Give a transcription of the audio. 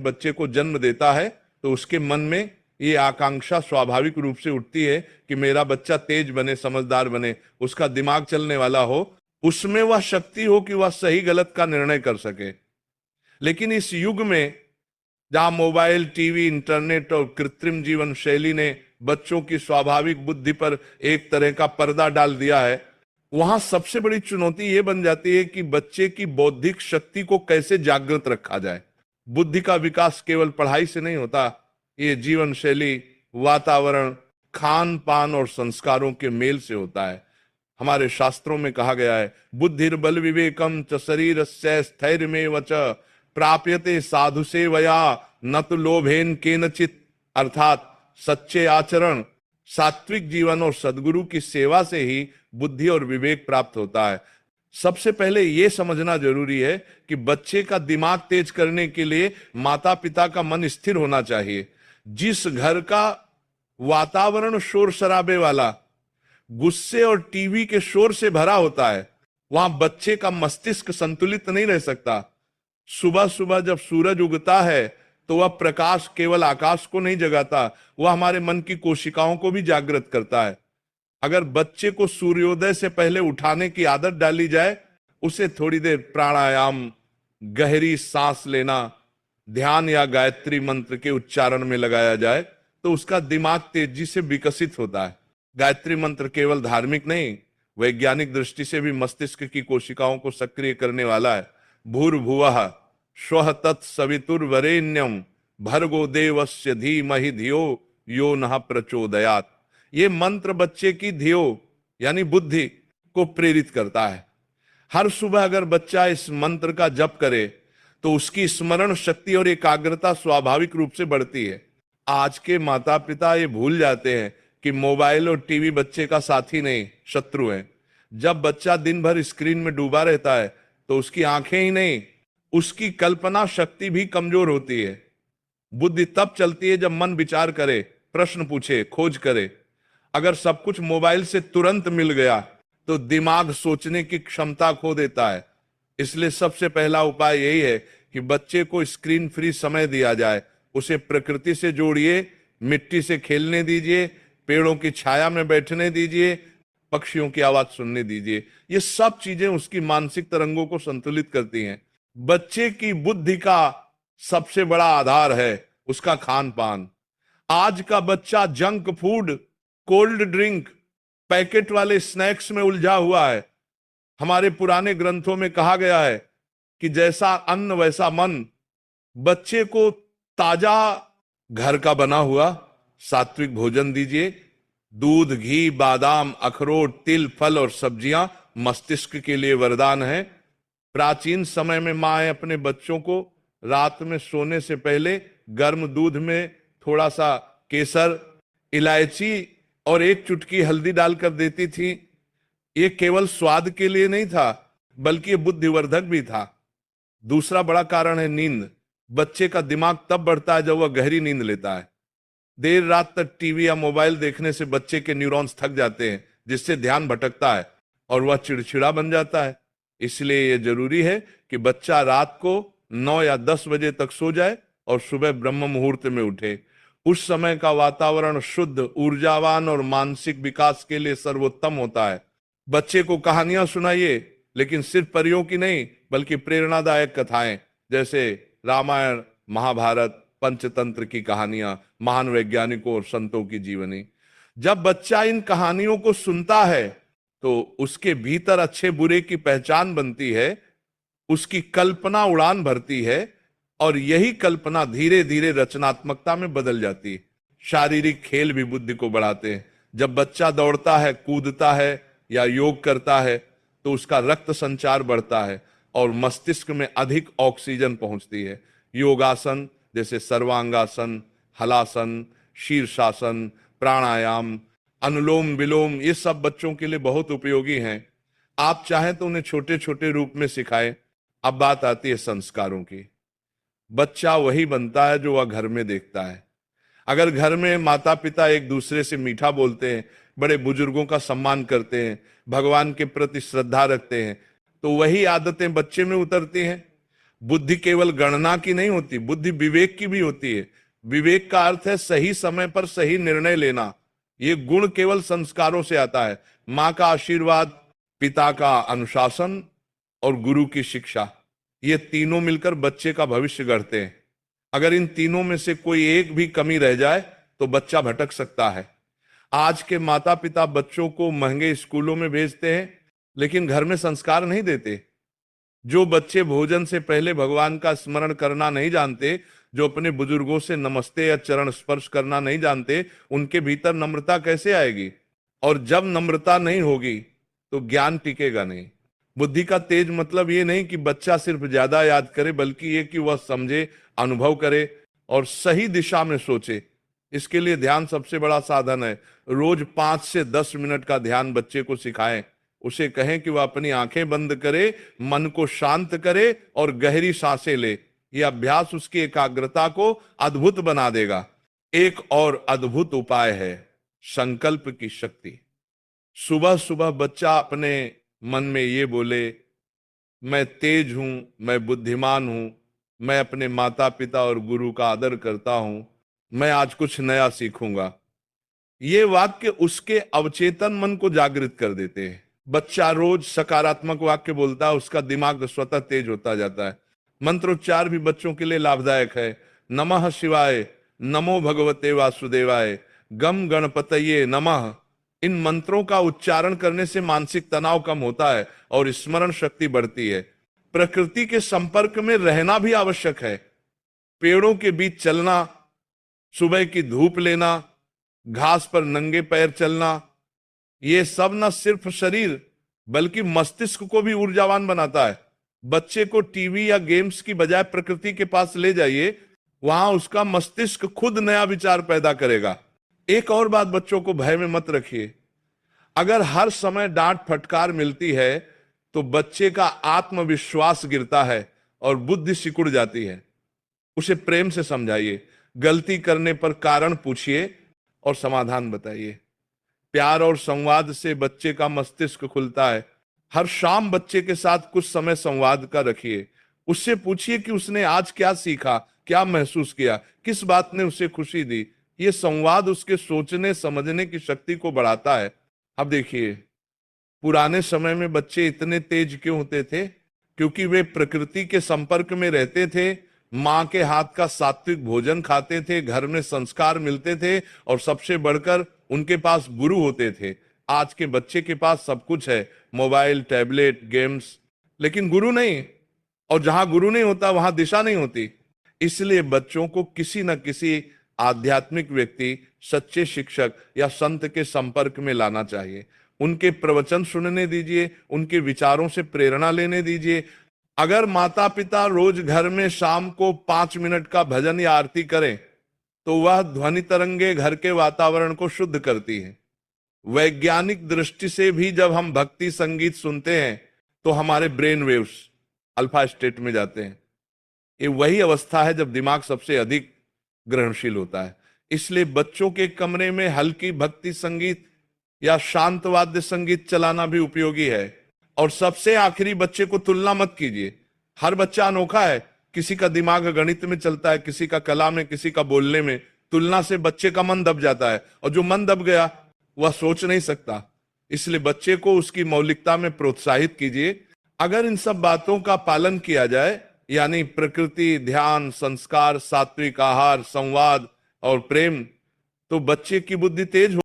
बच्चे को जन्म देता है तो उसके मन में ये आकांक्षा स्वाभाविक रूप से उठती है कि मेरा बच्चा तेज बने, समझदार बने, उसका दिमाग चलने वाला हो, उसमें वह शक्ति हो कि वह सही गलत का निर्णय कर सके। लेकिन इस युग में जहां मोबाइल, टीवी, इंटरनेट और कृत्रिम जीवन शैली ने बच्चों की स्वाभाविक बुद्धि पर एक तरह का पर्दा डाल दिया है, वहां सबसे बड़ी चुनौती यह बन जाती है कि बच्चे की बौद्धिक शक्ति को कैसे जागृत रखा जाए। बुद्धि का विकास केवल पढ़ाई से नहीं होता, ये जीवन शैली, वातावरण, खान पान और संस्कारों के मेल से होता है। हमारे शास्त्रों में कहा गया है, बुद्धिर्बल विवेकम च शरीरस्य स्थैर्यमेव च प्राप्यते साधु सेवया न तो लोभेन केनचित, अर्थात सच्चे आचरण, सात्विक जीवन और सद्गुरु की सेवा से ही बुद्धि और विवेक प्राप्त होता है। सबसे पहले यह समझना जरूरी है कि बच्चे का दिमाग तेज करने के लिए माता पिता का मन स्थिर होना चाहिए। जिस घर का वातावरण शोर शराबे वाला, गुस्से और टीवी के शोर से भरा होता है, वहां बच्चे का मस्तिष्क संतुलित नहीं रह सकता। सुबह सुबह जब सूरज उगता है तो वह प्रकाश केवल आकाश को नहीं जगाता, वह हमारे मन की कोशिकाओं को भी जागृत करता है। अगर बच्चे को सूर्योदय से पहले उठाने की आदत डाली जाए, उसे थोड़ी देर प्राणायाम, गहरी सांस लेना, ध्यान या गायत्री मंत्र के उच्चारण में लगाया जाए तो उसका दिमाग तेजी से विकसित होता है। गायत्री मंत्र केवल धार्मिक नहीं, वैज्ञानिक दृष्टि से भी मस्तिष्क की कोशिकाओं को सक्रिय करने वाला है। भूर्भुवः स्वः तत्सवितुर्वरेण्यम भर्गो देवस्य धीमहि धियो यो नः प्रचोदयात्। ये मंत्र बच्चे की धियो यानी बुद्धि को प्रेरित करता है। हर सुबह अगर बच्चा इस मंत्र का जप करे तो उसकी स्मरण शक्ति और एकाग्रता स्वाभाविक रूप से बढ़ती है। आज के माता पिता ये भूल जाते हैं कि मोबाइल और टीवी बच्चे का साथी नहीं, शत्रु है। जब बच्चा दिन भर स्क्रीन में डूबा रहता है तो उसकी आंखें ही नहीं, उसकी कल्पना शक्ति भी कमजोर होती है। बुद्धि तब चलती है जब मन विचार करे, प्रश्न पूछे, खोज करे। अगर सब कुछ मोबाइल से तुरंत मिल गया तो दिमाग सोचने की क्षमता खो देता है। इसलिए सबसे पहला उपाय यही है कि बच्चे को स्क्रीन फ्री समय दिया जाए, उसे प्रकृति से जोड़िए, मिट्टी से खेलने दीजिए, पेड़ों की छाया में बैठने दीजिए, पक्षियों की आवाज सुनने दीजिए। ये सब चीजें उसकी मानसिक तरंगों को संतुलित करती हैं। बच्चे की बुद्धि का सबसे बड़ा आधार है उसका खान पान। आज का बच्चा junk food, cold drink, packet वाले स्नैक्स में उलझा हुआ है। हमारे पुराने ग्रंथों में कहा गया है कि जैसा अन्न वैसा मन। बच्चे को ताजा घर का बना हुआ सात्विक भोजन दीजिए। दूध, घी, बादाम, अखरोट, तिल, फल और सब्जियां मस्तिष्क के लिए वरदान है। प्राचीन समय में माएं अपने बच्चों को रात में सोने से पहले गर्म दूध में थोड़ा सा केसर, इलायची और एक चुटकी हल्दी डालकर देती थी। ये केवल स्वाद के लिए नहीं था, बल्कि ये बुद्धिवर्धक भी था। दूसरा बड़ा कारण है नींद। बच्चे का दिमाग तब बढ़ता है जब वह गहरी नींद लेता है। देर रात तक टीवी या मोबाइल देखने से बच्चे के न्यूरॉन्स थक जाते हैं, जिससे ध्यान भटकता है और वह चिड़चिड़ा बन जाता है। इसलिए यह जरूरी है कि बच्चा रात को 9 या 10 बजे तक सो जाए और सुबह ब्रह्म मुहूर्त में उठे। उस समय का वातावरण शुद्ध, ऊर्जावान और मानसिक विकास के लिए सर्वोत्तम होता है। बच्चे को कहानियां सुनाइए, लेकिन सिर्फ परियों की नहीं, बल्कि प्रेरणादायक कथाएं, जैसे रामायण, महाभारत, पंचतंत्र की कहानियां, महान वैज्ञानिकों और संतों की जीवनी। जब बच्चा इन कहानियों को सुनता है तो उसके भीतर अच्छे बुरे की पहचान बनती है, उसकी कल्पना उड़ान भरती है और यही कल्पना धीरे धीरे रचनात्मकता में बदल जाती है। शारीरिक खेल भी बुद्धि को बढ़ाते हैं। जब बच्चा दौड़ता है, कूदता है या योग करता है तो उसका रक्त संचार बढ़ता है और मस्तिष्क में अधिक ऑक्सीजन पहुंचती है। योगासन जैसे सर्वांगासन, हलासन, शीर्षासन, प्राणायाम, अनुलोम विलोम, ये सब बच्चों के लिए बहुत उपयोगी हैं। आप चाहें तो उन्हें छोटे छोटे रूप में सिखाएं। अब बात आती है संस्कारों की। बच्चा वही बनता है जो वह घर में देखता है। अगर घर में माता पिता एक दूसरे से मीठा बोलते हैं, बड़े बुजुर्गों का सम्मान करते हैं, भगवान के प्रति श्रद्धा रखते हैं, तो वही आदतें बच्चे में उतरती हैं। बुद्धि केवल गणना की नहीं होती, बुद्धि विवेक की भी होती है। विवेक का अर्थ है सही समय पर सही निर्णय लेना। ये गुण केवल संस्कारों से आता है। माँ का आशीर्वाद, पिता का अनुशासन और गुरु की शिक्षा, ये तीनों मिलकर बच्चे का भविष्य गढ़ते हैं। अगर इन तीनों में से कोई एक भी कमी रह जाए तो बच्चा भटक सकता है। आज के माता पिता बच्चों को महंगे स्कूलों में भेजते हैं, लेकिन घर में संस्कार नहीं देते। जो बच्चे भोजन से पहले भगवान का स्मरण करना नहीं जानते, जो अपने बुजुर्गों से नमस्ते या चरण स्पर्श करना नहीं जानते, उनके भीतर नम्रता कैसे आएगी? और जब नम्रता नहीं होगी तो ज्ञान टिकेगा नहीं। बुद्धि का तेज मतलब ये नहीं कि बच्चा सिर्फ ज्यादा याद करे, बल्कि ये कि वह समझे, अनुभव करे और सही दिशा में सोचे। इसके लिए ध्यान सबसे बड़ा साधन है। रोज 5 से 10 मिनट का ध्यान बच्चे को सिखाएं। उसे कहें कि वह अपनी आंखें बंद करे, मन को शांत करे और गहरी सांसें ले। यह अभ्यास उसकी एकाग्रता को अद्भुत बना देगा। एक और अद्भुत उपाय है संकल्प की शक्ति। सुबह सुबह बच्चा अपने मन में ये बोले, मैं तेज हूं, मैं बुद्धिमान हूं, मैं अपने माता पिता और गुरु का आदर करता हूं, मैं आज कुछ नया सीखूंगा। ये वाक्य उसके अवचेतन मन को जागृत कर देते हैं। बच्चा रोज सकारात्मक वाक्य बोलता है, उसका दिमाग स्वतः तेज होता जाता है। मंत्रोच्चार भी बच्चों के लिए लाभदायक है। नमः शिवाय, नमो भगवते वासुदेवाय, गम गणपतये नमः। इन मंत्रों का उच्चारण करने से मानसिक तनाव कम होता है और स्मरण शक्ति बढ़ती है। प्रकृति के संपर्क में रहना भी आवश्यक है। पेड़ों के बीच चलना, सुबह की धूप लेना, घास पर नंगे पैर चलना, ये सब न सिर्फ शरीर बल्कि मस्तिष्क को भी ऊर्जावान बनाता है। बच्चे को टीवी या गेम्स की बजाय प्रकृति के पास ले जाइए, वहां उसका मस्तिष्क खुद नया विचार पैदा करेगा। एक और बात, बच्चों को भय में मत रखिए। अगर हर समय डांट फटकार मिलती है तो बच्चे का आत्मविश्वास गिरता है और बुद्धि सिकुड़ जाती है। उसे प्रेम से समझाइए, गलती करने पर कारण पूछिए और समाधान बताइए। प्यार और संवाद से बच्चे का मस्तिष्क खुलता है। हर शाम बच्चे के साथ कुछ समय संवाद का रखिए। उससे पूछिए कि उसने आज क्या सीखा, क्या महसूस किया, किस बात ने उसे खुशी दी। ये संवाद उसके सोचने समझने की शक्ति को बढ़ाता है। अब देखिए, पुराने समय में बच्चे इतने तेज क्यों होते थे? क्योंकि वे प्रकृति के संपर्क में रहते थे, माँ के हाथ का सात्विक भोजन खाते थे, घर में संस्कार मिलते थे और सबसे बढ़कर उनके पास गुरु होते थे। आज के बच्चे के पास सब कुछ है, मोबाइल, टैबलेट, गेम्स, लेकिन गुरु नहीं। और जहां गुरु नहीं होता वहां दिशा नहीं होती। इसलिए बच्चों को किसी न किसी आध्यात्मिक व्यक्ति, सच्चे शिक्षक या संत के संपर्क में लाना चाहिए। उनके प्रवचन सुनने दीजिए, उनके विचारों से प्रेरणा लेने दीजिए। अगर माता पिता रोज घर में शाम को 5 मिनट का भजन या आरती करें तो वह ध्वनि तरंगे घर के वातावरण को शुद्ध करती है। वैज्ञानिक दृष्टि से भी जब हम भक्ति संगीत सुनते हैं तो हमारे ब्रेन वेव्स अल्फा स्टेट में जाते हैं। ये वही अवस्था है जब दिमाग सबसे अधिक ग्रहणशील होता है। इसलिए बच्चों के कमरे में हल्की भक्ति संगीत या शांत वाद्य संगीत चलाना भी उपयोगी है। और सबसे आखिरी, बच्चे को तुलना मत कीजिए। हर बच्चा अनोखा है। किसी का दिमाग गणित में चलता है, किसी का कला में, किसी का बोलने में। तुलना से बच्चे का मन दब जाता है और जो मन दब गया वह सोच नहीं सकता। इसलिए बच्चे को उसकी मौलिकता में प्रोत्साहित कीजिए। अगर इन सब बातों का पालन किया जाए, यानी प्रकृति, ध्यान, संस्कार, सात्विक आहार, संवाद और प्रेम, तो बच्चे की बुद्धि तेज हो